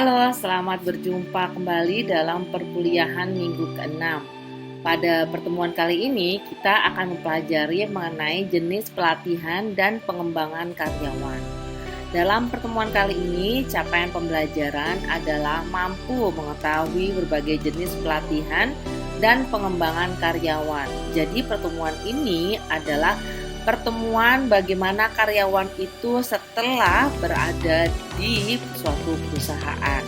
Halo, selamat berjumpa kembali dalam perkuliahan minggu ke-6. Pada pertemuan kali ini, kita akan mempelajari mengenai jenis pelatihan dan pengembangan karyawan. Dalam pertemuan kali ini, capaian pembelajaran adalah mampu mengetahui berbagai jenis pelatihan dan pengembangan karyawan. Jadi pertemuan ini adalah pertemuan bagaimana karyawan itu setelah berada di suatu perusahaan.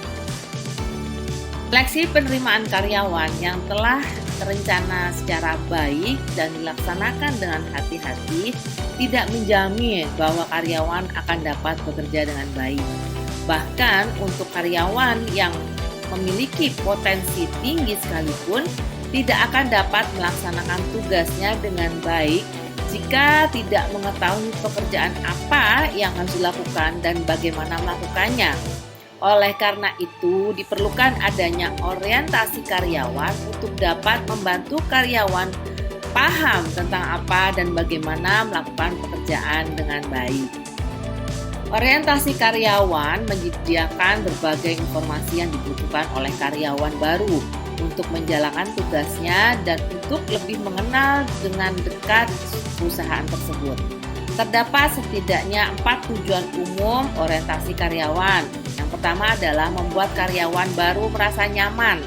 Seleksi penerimaan karyawan yang telah terencana secara baik dan dilaksanakan dengan hati-hati tidak menjamin bahwa karyawan akan dapat bekerja dengan baik. Bahkan untuk karyawan yang memiliki potensi tinggi sekalipun tidak akan dapat melaksanakan tugasnya dengan baik jika tidak mengetahui pekerjaan apa yang harus dilakukan dan bagaimana melakukannya. Oleh karena itu, diperlukan adanya orientasi karyawan untuk dapat membantu karyawan paham tentang apa dan bagaimana melakukan pekerjaan dengan baik. Orientasi karyawan menyediakan berbagai informasi yang dibutuhkan oleh karyawan baru untuk menjalankan tugasnya dan untuk lebih mengenal dengan dekat perusahaan tersebut. Terdapat setidaknya 4 tujuan umum orientasi karyawan. Yang pertama adalah membuat karyawan baru merasa nyaman.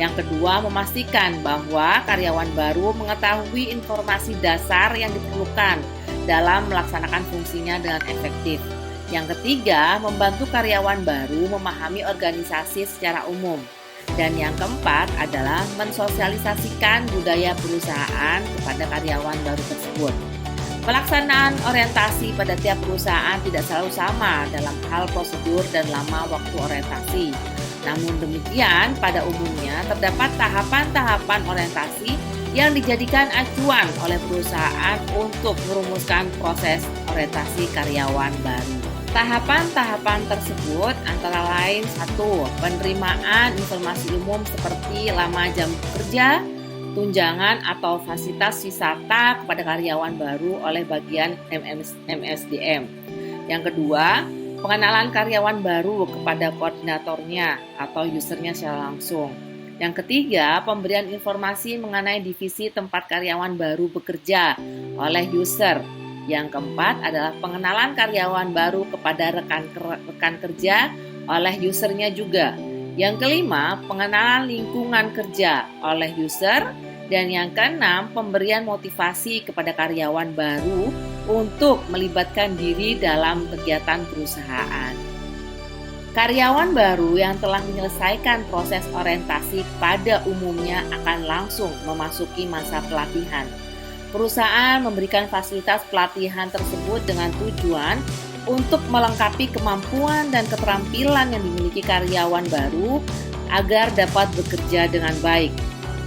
Yang kedua, memastikan bahwa karyawan baru mengetahui informasi dasar yang diperlukan dalam melaksanakan fungsinya dengan efektif. Yang ketiga, membantu karyawan baru memahami organisasi secara umum. Dan yang keempat adalah mensosialisasikan budaya perusahaan kepada karyawan baru tersebut. Pelaksanaan orientasi pada tiap perusahaan tidak selalu sama dalam hal prosedur dan lama waktu orientasi. Namun demikian, pada umumnya terdapat tahapan-tahapan orientasi yang dijadikan acuan oleh perusahaan untuk merumuskan proses orientasi karyawan baru. Tahapan-tahapan tersebut antara lain 1. Penerimaan informasi umum seperti lama jam bekerja, tunjangan atau fasilitas wisata kepada karyawan baru oleh bagian MSDM. Yang kedua, pengenalan karyawan baru kepada koordinatornya atau usernya secara langsung. Yang ketiga, pemberian informasi mengenai divisi tempat karyawan baru bekerja oleh user. Yang keempat adalah pengenalan karyawan baru kepada rekan kerja oleh usernya juga. Yang kelima, pengenalan lingkungan kerja oleh user. Dan yang keenam, pemberian motivasi kepada karyawan baru untuk melibatkan diri dalam kegiatan perusahaan. Karyawan baru yang telah menyelesaikan proses orientasi pada umumnya akan langsung memasuki masa pelatihan. Perusahaan memberikan fasilitas pelatihan tersebut dengan tujuan untuk melengkapi kemampuan dan keterampilan yang dimiliki karyawan baru agar dapat bekerja dengan baik.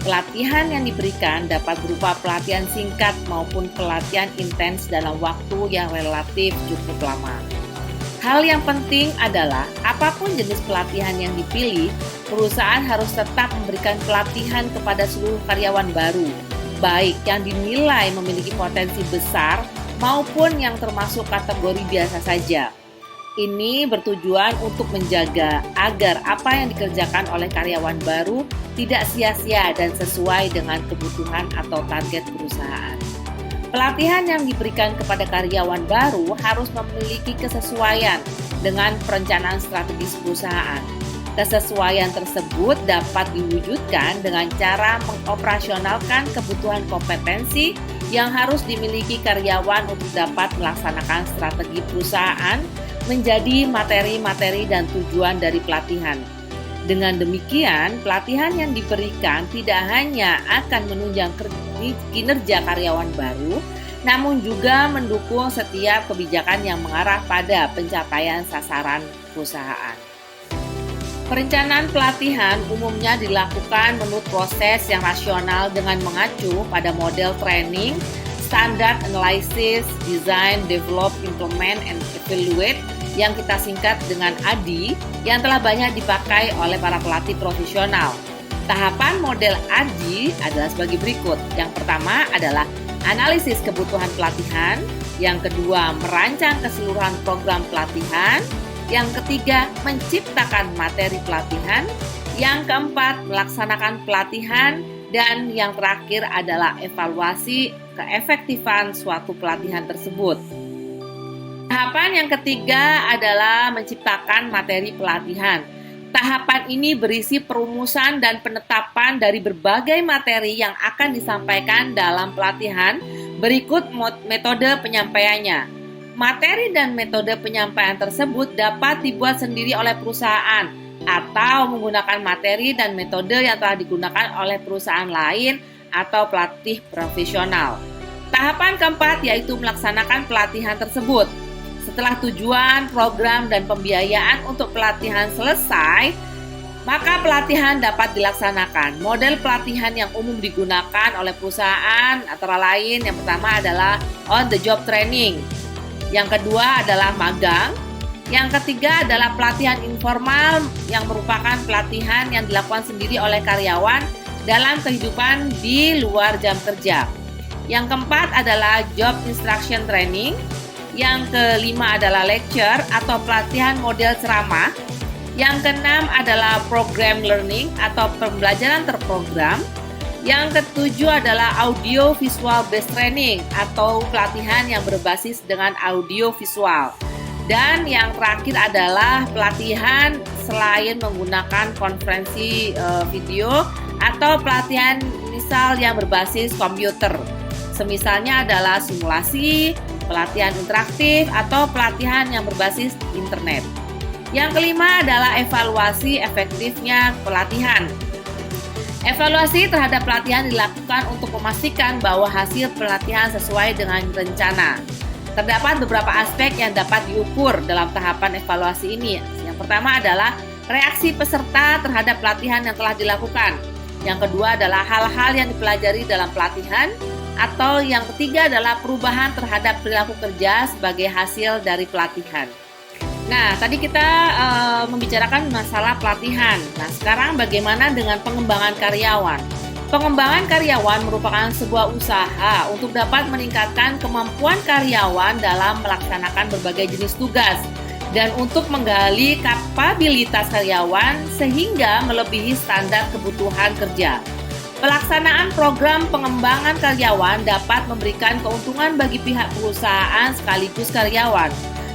Pelatihan yang diberikan dapat berupa pelatihan singkat maupun pelatihan intens dalam waktu yang relatif cukup lama. Hal yang penting adalah apapun jenis pelatihan yang dipilih, perusahaan harus tetap memberikan pelatihan kepada seluruh karyawan baru, baik yang dinilai memiliki potensi besar maupun yang termasuk kategori biasa saja. Ini bertujuan untuk menjaga agar apa yang dikerjakan oleh karyawan baru tidak sia-sia dan sesuai dengan kebutuhan atau target perusahaan. Pelatihan yang diberikan kepada karyawan baru harus memiliki kesesuaian dengan perencanaan strategis perusahaan. Kesesuaian tersebut dapat diwujudkan dengan cara mengoperasionalkan kebutuhan kompetensi yang harus dimiliki karyawan untuk dapat melaksanakan strategi perusahaan menjadi materi-materi dan tujuan dari pelatihan. Dengan demikian, pelatihan yang diberikan tidak hanya akan menunjang kinerja karyawan baru, namun juga mendukung setiap kebijakan yang mengarah pada pencapaian sasaran perusahaan. Perencanaan pelatihan umumnya dilakukan menurut proses yang rasional dengan mengacu pada model training, standard analysis, design, develop, implement, and evaluate yang kita singkat dengan ADI yang telah banyak dipakai oleh para pelatih profesional. Tahapan model ADI adalah sebagai berikut. Yang pertama adalah analisis kebutuhan pelatihan. Yang kedua, merancang keseluruhan program pelatihan. Yang ketiga, menciptakan materi pelatihan. Yang keempat, melaksanakan pelatihan. Dan yang terakhir adalah evaluasi keefektifan suatu pelatihan tersebut. Tahapan yang ketiga adalah menciptakan materi pelatihan. Tahapan ini berisi perumusan dan penetapan dari berbagai materi yang akan disampaikan dalam pelatihan. Berikut metode penyampaiannya. Materi dan metode penyampaian tersebut dapat dibuat sendiri oleh perusahaan atau menggunakan materi dan metode yang telah digunakan oleh perusahaan lain atau pelatih profesional. Tahapan keempat yaitu melaksanakan pelatihan tersebut. Setelah tujuan, program, dan pembiayaan untuk pelatihan selesai, maka pelatihan dapat dilaksanakan. Model pelatihan yang umum digunakan oleh perusahaan antara lain yang pertama adalah on the job training, yang kedua adalah magang, yang ketiga adalah pelatihan informal yang merupakan pelatihan yang dilakukan sendiri oleh karyawan dalam kehidupan di luar jam kerja. Yang keempat adalah job instruction training. Yang kelima adalah lecture atau pelatihan model ceramah. Yang keenam adalah program learning atau pembelajaran terprogram. Yang ketujuh adalah audio visual based training atau pelatihan yang berbasis dengan audio visual. Dan yang terakhir adalah pelatihan selain menggunakan konferensi video atau pelatihan misal yang berbasis komputer. Semisalnya adalah simulasi, pelatihan interaktif, atau pelatihan yang berbasis internet. Yang kelima adalah evaluasi efektifnya pelatihan. Evaluasi terhadap pelatihan dilakukan untuk memastikan bahwa hasil pelatihan sesuai dengan rencana. Terdapat beberapa aspek yang dapat diukur dalam tahapan evaluasi ini. Yang pertama adalah reaksi peserta terhadap pelatihan yang telah dilakukan. Yang kedua adalah hal-hal yang dipelajari dalam pelatihan. Atau yang ketiga adalah perubahan terhadap perilaku kerja sebagai hasil dari pelatihan. Nah, tadi kita membicarakan masalah pelatihan. Nah, sekarang bagaimana dengan pengembangan karyawan? Pengembangan karyawan merupakan sebuah usaha untuk dapat meningkatkan kemampuan karyawan dalam melaksanakan berbagai jenis tugas dan untuk menggali kapabilitas karyawan sehingga melebihi standar kebutuhan kerja. Pelaksanaan program pengembangan karyawan dapat memberikan keuntungan bagi pihak perusahaan sekaligus karyawan.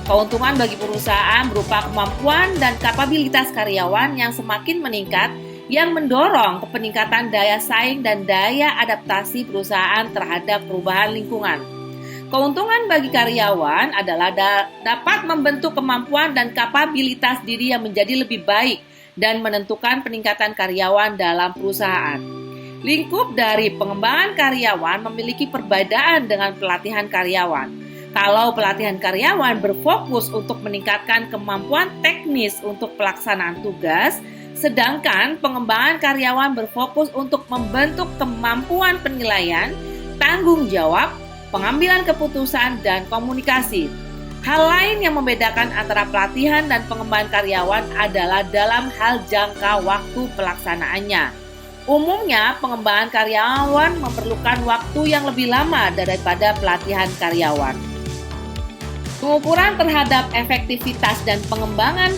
Keuntungan bagi perusahaan berupa kemampuan dan kapabilitas karyawan yang semakin meningkat yang mendorong peningkatan daya saing dan daya adaptasi perusahaan terhadap perubahan lingkungan. Keuntungan bagi karyawan adalah dapat membentuk kemampuan dan kapabilitas diri yang menjadi lebih baik dan menentukan peningkatan karyawan dalam perusahaan. Lingkup dari pengembangan karyawan memiliki perbedaan dengan pelatihan karyawan. Kalau pelatihan karyawan berfokus untuk meningkatkan kemampuan teknis untuk pelaksanaan tugas, sedangkan pengembangan karyawan berfokus untuk membentuk kemampuan penilaian, tanggung jawab, pengambilan keputusan, dan komunikasi. Hal lain yang membedakan antara pelatihan dan pengembangan karyawan adalah dalam hal jangka waktu pelaksanaannya. Umumnya, pengembangan karyawan memerlukan waktu yang lebih lama daripada pelatihan karyawan. Pengukuran terhadap efektivitas dan pengembangan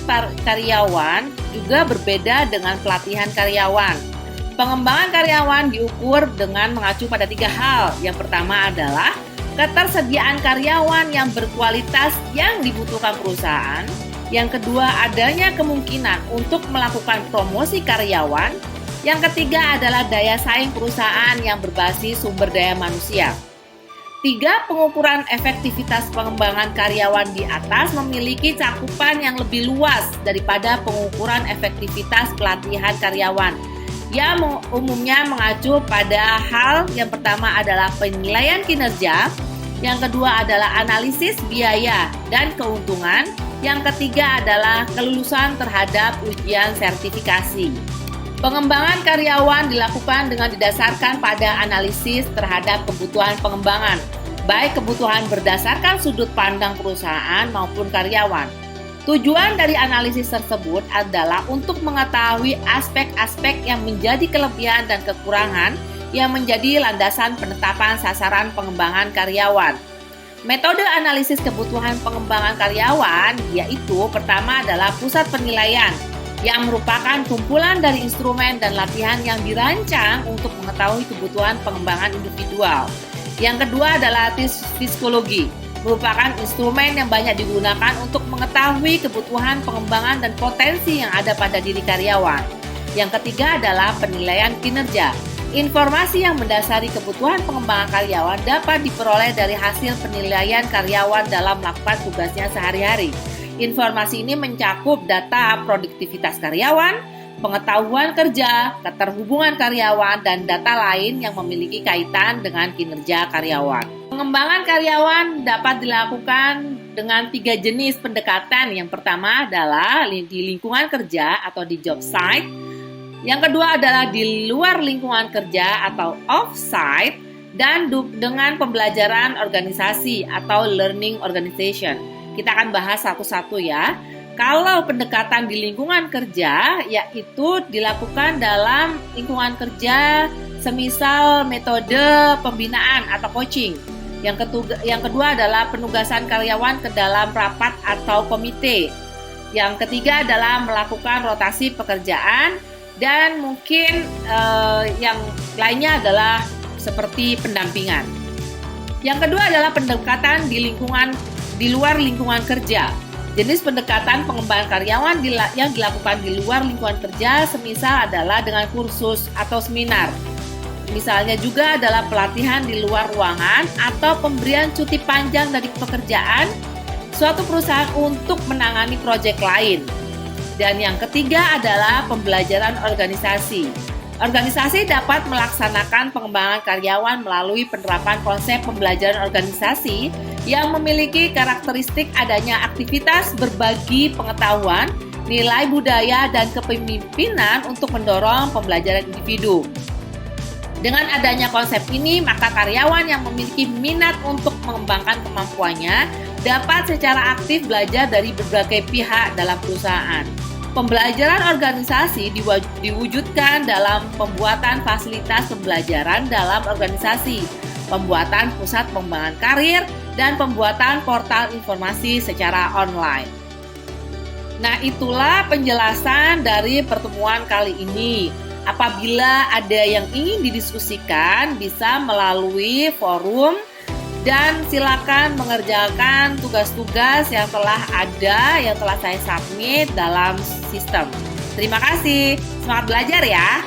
karyawan juga berbeda dengan pelatihan karyawan. Pengembangan karyawan diukur dengan mengacu pada 3 hal. Yang pertama adalah ketersediaan karyawan yang berkualitas yang dibutuhkan perusahaan. Yang kedua, adanya kemungkinan untuk melakukan promosi karyawan. Yang ketiga adalah daya saing perusahaan yang berbasis sumber daya manusia. 3 pengukuran efektivitas pengembangan karyawan di atas memiliki cakupan yang lebih luas daripada pengukuran efektivitas pelatihan karyawan, yang umumnya mengacu pada hal yang pertama adalah penilaian kinerja, yang kedua adalah analisis biaya dan keuntungan, yang ketiga adalah kelulusan terhadap ujian sertifikasi. Pengembangan karyawan dilakukan dengan didasarkan pada analisis terhadap kebutuhan pengembangan, baik kebutuhan berdasarkan sudut pandang perusahaan maupun karyawan. Tujuan dari analisis tersebut adalah untuk mengetahui aspek-aspek yang menjadi kelebihan dan kekurangan yang menjadi landasan penetapan sasaran pengembangan karyawan. Metode analisis kebutuhan pengembangan karyawan yaitu pertama adalah pusat penilaian yang merupakan kumpulan dari instrumen dan latihan yang dirancang untuk mengetahui kebutuhan pengembangan individual. Yang kedua adalah tes psikologi, merupakan instrumen yang banyak digunakan untuk mengetahui kebutuhan pengembangan dan potensi yang ada pada diri karyawan. Yang ketiga adalah penilaian kinerja. Informasi yang mendasari kebutuhan pengembangan karyawan dapat diperoleh dari hasil penilaian karyawan dalam melakukan tugasnya sehari-hari. Informasi ini mencakup data produktivitas karyawan, pengetahuan kerja, keterhubungan karyawan, dan data lain yang memiliki kaitan dengan kinerja karyawan. Pengembangan karyawan dapat dilakukan dengan 3 jenis pendekatan. Yang pertama adalah di lingkungan kerja atau di job site. Yang kedua adalah di luar lingkungan kerja atau off-site, dan dengan pembelajaran organisasi atau learning organization. Kita akan bahas satu-satu ya. Kalau pendekatan di lingkungan kerja, yaitu dilakukan dalam lingkungan kerja semisal metode pembinaan atau coaching. Yang kedua adalah penugasan karyawan ke dalam rapat atau komite. Yang ketiga adalah melakukan rotasi pekerjaan. Dan mungkin yang lainnya adalah seperti pendampingan. Yang kedua adalah pendekatan di luar lingkungan kerja. Jenis pendekatan pengembangan karyawan yang dilakukan di luar lingkungan kerja semisal adalah dengan kursus atau seminar. Misalnya juga adalah pelatihan di luar ruangan atau pemberian cuti panjang dari pekerjaan suatu perusahaan untuk menangani proyek lain. Dan yang ketiga adalah pembelajaran organisasi. Organisasi dapat melaksanakan pengembangan karyawan melalui penerapan konsep pembelajaran organisasi yang memiliki karakteristik adanya aktivitas berbagi pengetahuan, nilai budaya, dan kepemimpinan untuk mendorong pembelajaran individu. Dengan adanya konsep ini, maka karyawan yang memiliki minat untuk mengembangkan kemampuannya dapat secara aktif belajar dari berbagai pihak dalam perusahaan. Pembelajaran organisasi diwujudkan dalam pembuatan fasilitas pembelajaran dalam organisasi, pembuatan pusat pengembangan karir, dan pembuatan portal informasi secara online. Nah, itulah penjelasan dari pertemuan kali ini. Apabila ada yang ingin didiskusikan, bisa melalui forum. Dan silakan mengerjakan tugas-tugas yang telah saya submit dalam sistem. Terima kasih, semangat belajar ya!